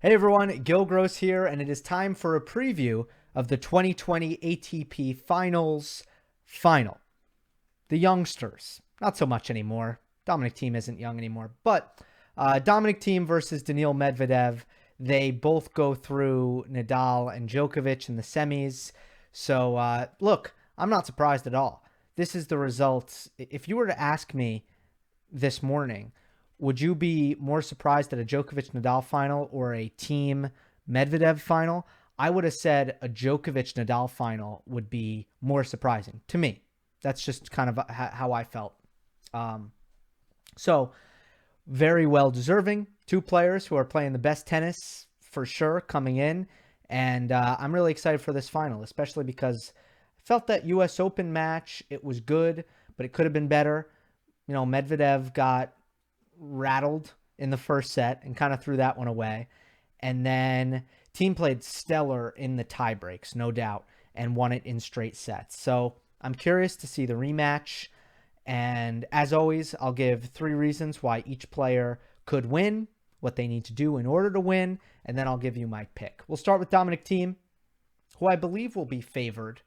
Hey everyone, Gill Gross here, and it is time for a preview of the 2020 ATP Finals final. The youngsters, not so much anymore. Dominic Thiem isn't young anymore, but Dominic Thiem versus Daniil Medvedev. They both go through Nadal and Djokovic in the semis. So look, I'm not surprised at all. This is the results. If you were to ask me this morning, would you be more surprised at a Djokovic Nadal final or a Thiem Medvedev final? I would have said a Djokovic Nadal final would be more surprising to me. That's just kind of how I felt. Um, so, very well deserving. Two players who are playing the best tennis for sure coming in. And I'm really excited for this final, especially because I felt that US Open match, it was good, but it could have been better. You know, Medvedev got rattled in the first set and kind of threw that one away. And then Thiem played stellar in the tie breaks, no doubt, and won it in straight sets. So I'm curious to see the rematch. And as always, I'll give 3 reasons why each player could win, what they need to do in order to win, and then I'll give you my pick. We'll start with Dominic Thiem, who I believe will be favored.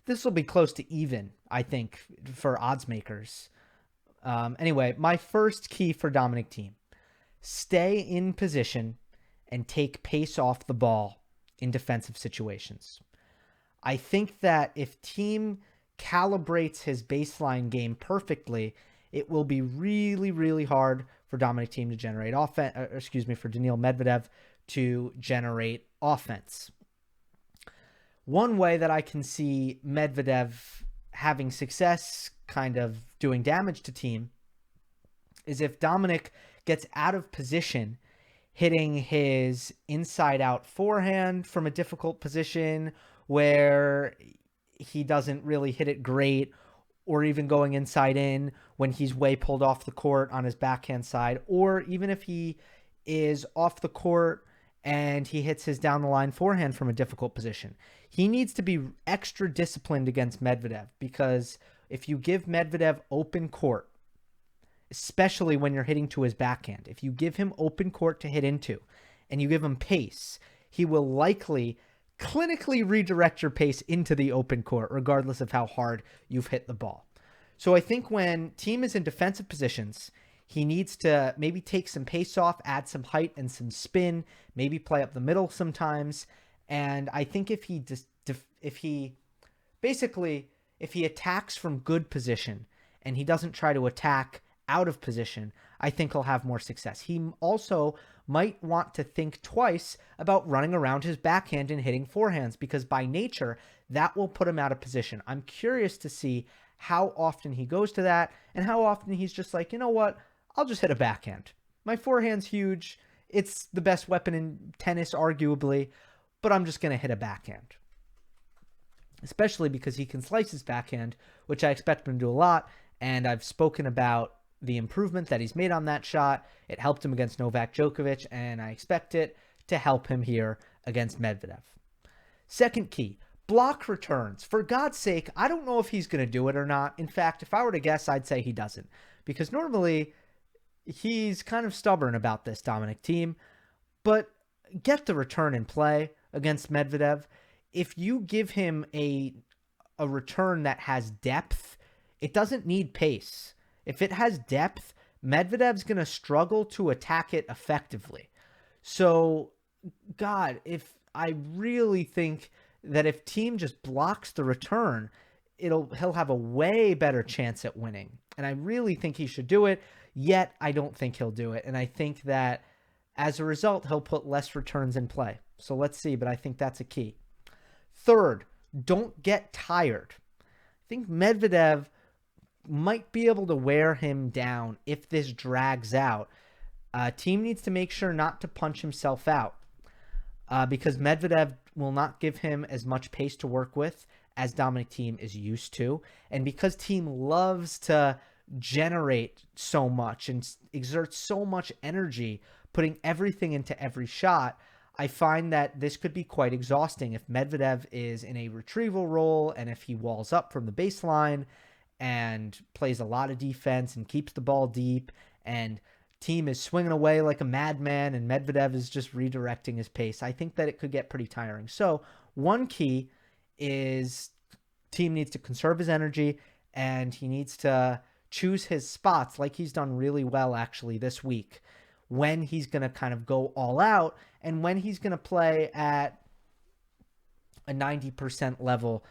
This will be close to even, I think, for odds makers. Anyway, my first key for Dominic Thiem: stay in position and take pace off the ball in defensive situations. I think that if Thiem calibrates his baseline game perfectly, it will be really, really hard for Dominic Thiem to generate offense. For Daniil Medvedev to generate offense. One way that I can see Medvedev having success, kind of doing damage to Thiem, is if Dominic gets out of position, hitting his inside out forehand from a difficult position where he doesn't really hit it great, or even going inside in when he's way pulled off the court on his backhand side, or even if he is off the court and he hits his down the line forehand from a difficult position. He needs to be extra disciplined against Medvedev, because if you give Medvedev open court, especially when you're hitting to his backhand, if you give him open court to hit into and you give him pace, he will likely clinically redirect your pace into the open court, regardless of how hard you've hit the ball. So I think when Thiem is in defensive positions, he needs to maybe take some pace off, add some height and some spin, maybe play up the middle sometimes. And I think if he attacks from good position and he doesn't try to attack out of position, I think he'll have more success. He also might want to think twice about running around his backhand and hitting forehands, because by nature, that will put him out of position. I'm curious to see how often he goes to that and how often he's just like, you know what, I'll just hit a backhand. My forehand's huge. It's the best weapon in tennis, arguably, but I'm just going to hit a backhand. Especially because he can slice his backhand, which I expect him to do a lot, and I've spoken about the improvement that he's made on that shot. It helped him against Novak Djokovic, and I expect it to help him here against Medvedev. Second key, block returns. For God's sake, I don't know if he's going to do it or not. In fact, if I were to guess, I'd say he doesn't, because normally he's kind of stubborn about this, Dominic Thiem. But get the return in play against Medvedev. If you give him a return that has depth, it doesn't need pace. If it has depth, Medvedev's going to struggle to attack it effectively. So, God, I really think that if Thiem just blocks the return, he'll have a way better chance at winning. And I really think he should do it, yet I don't think he'll do it. And I think that as a result, he'll put less returns in play. So let's see, but I think that's a key. Third, don't get tired. I think Medvedev might be able to wear him down if this drags out. Thiem needs to make sure not to punch himself out, because Medvedev will not give him as much pace to work with as Dominic Thiem is used to. And because Thiem loves to generate so much and exert so much energy, putting everything into every shot, I find that this could be quite exhausting if Medvedev is in a retrieval role and if he walls up from the baseline and plays a lot of defense and keeps the ball deep and Thiem is swinging away like a madman and Medvedev is just redirecting his pace. I think that it could get pretty tiring. So one key is Thiem needs to conserve his energy and he needs to choose his spots like he's done really well actually this week, when he's going to kind of go all out and when he's going to play at a 90% level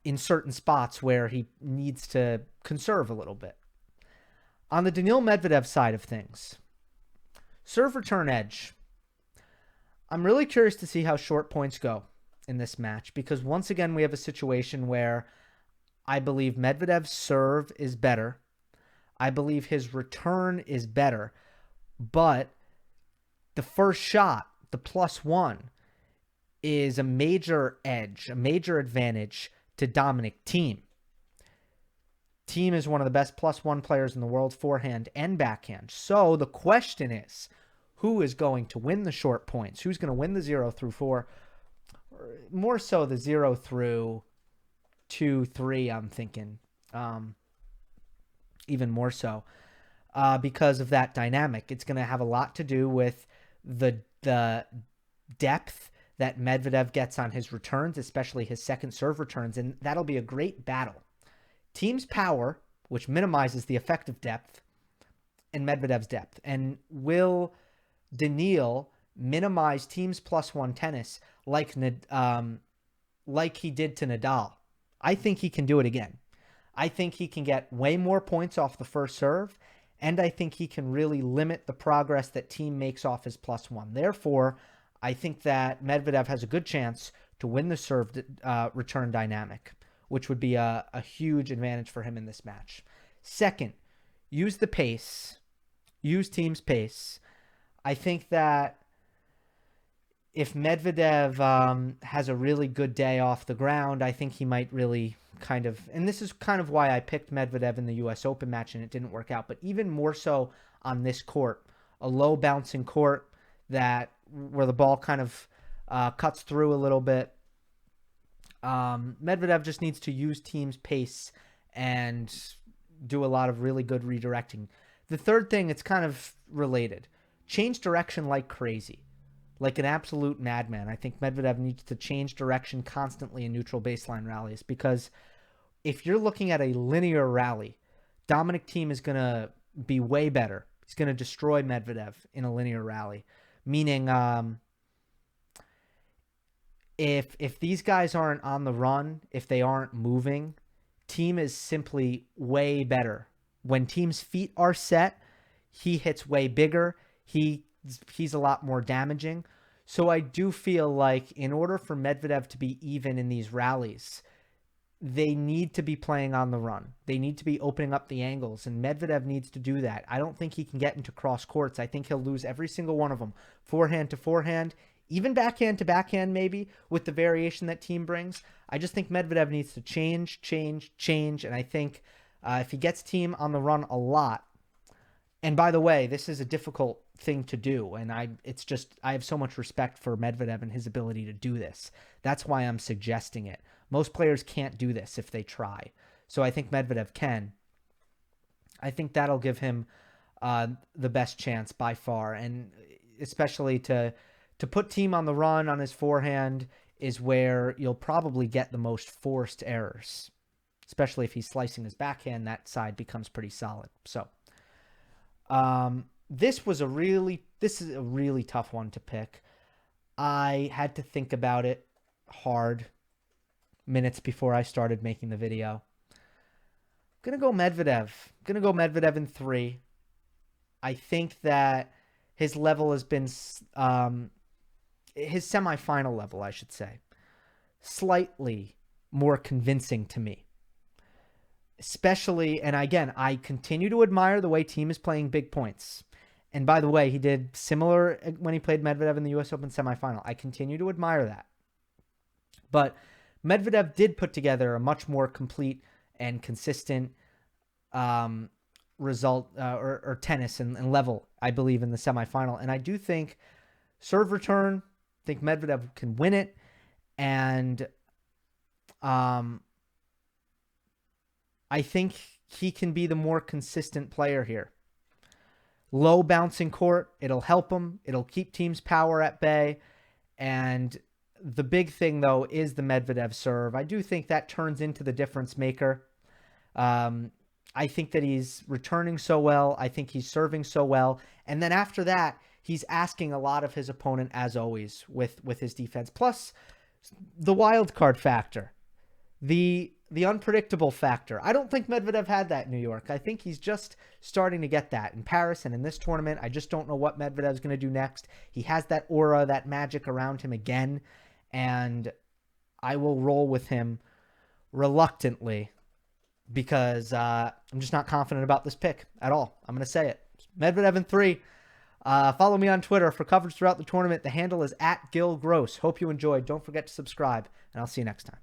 in certain spots where he needs to conserve a little bit. On the Daniil Medvedev side of things, serve return edge. I'm really curious to see how short points go in this match, because once again, we have a situation where I believe Medvedev's serve is better. I believe his return is better, but the first shot, the +1, is a major edge, a major advantage to Dominic Thiem. Thiem is one of the best +1 players in the world, forehand and backhand. So the question is, who is going to win the short points? Who's going to win the 0 through 4? Or more so the 0 through 2, 3, I'm thinking. Even more so. Because of that dynamic. It's going to have a lot to do with the depth that Medvedev gets on his returns, especially his second serve returns, and that'll be a great battle. Thiem's power, which minimizes the effective depth, and Medvedev's depth. And will Daniil minimize Thiem's +1 tennis like he did to Nadal? I think he can do it again. I think he can get way more points off the first serve, and I think he can really limit the progress that Thiem makes off his +1. Therefore, I think that Medvedev has a good chance to win the serve return dynamic, which would be a huge advantage for him in this match. Second, use the pace. Use Thiem's pace. I think that if Medvedev has a really good day off the ground, I think he might really kind of, and this is kind of why I picked Medvedev in the US Open match and it didn't work out, but even more so on this court, a low bouncing court where the ball kind of cuts through a little bit. Medvedev just needs to use Thiem's pace and do a lot of really good redirecting. The third thing, it's kind of related. Change direction like crazy. Like an absolute madman. I think Medvedev needs to change direction constantly in neutral baseline rallies, because if you're looking at a linear rally, Dominic Thiem is going to be way better. He's going to destroy Medvedev in a linear rally. Meaning, if these guys aren't on the run, if they aren't moving, Thiem is simply way better. When Thiem's feet are set, he hits way bigger. He's a lot more damaging. So I do feel like in order for Medvedev to be even in these rallies, they need to be playing on the run. They need to be opening up the angles, and Medvedev needs to do that. I don't think he can get into cross courts. I think he'll lose every single one of them. Forehand to forehand, even backhand to backhand maybe, with the variation that Thiem brings. I just think Medvedev needs to change, and I think if he gets Thiem on the run a lot, and by the way, this is a difficult thing to do, and I have so much respect for Medvedev and his ability to do this. That's why I'm suggesting it. Most players can't do this if they try. So I think Medvedev can. I think that'll give him the best chance by far, and especially to put Thiem on the run on his forehand is where you'll probably get the most forced errors, especially if he's slicing his backhand. That side becomes pretty solid. So this is a really tough one to pick. I had to think about it hard minutes before I started making the video. Gonna go Medvedev in 3. I think that his level has been his semifinal level, I should say, slightly more convincing to me. Especially, and again, I continue to admire the way Thiem is playing big points. And by the way, he did similar when he played Medvedev in the US Open semifinal. I continue to admire that. But Medvedev did put together a much more complete and consistent result or tennis and level, I believe, in the semifinal. And I do think serve return, I think Medvedev can win it. And I think he can be the more consistent player here. low bouncing court. It'll help him. It'll keep teams' power at bay. And the big thing, though, is the Medvedev serve. I do think that turns into the difference maker. I think that he's returning so well. I think he's serving so well. And then after that, he's asking a lot of his opponent, as always, with his defense. Plus, the wild card factor, the unpredictable factor. I don't think Medvedev had that in New York. I think he's just starting to get that in Paris and in this tournament. I just don't know what Medvedev's going to do next. He has that aura, that magic around him again, and I will roll with him reluctantly because I'm just not confident about this pick at all. I'm going to say it. Medvedev in 3. Follow me on Twitter for coverage throughout the tournament. The handle is @GillGross. Hope you enjoyed. Don't forget to subscribe, and I'll see you next time.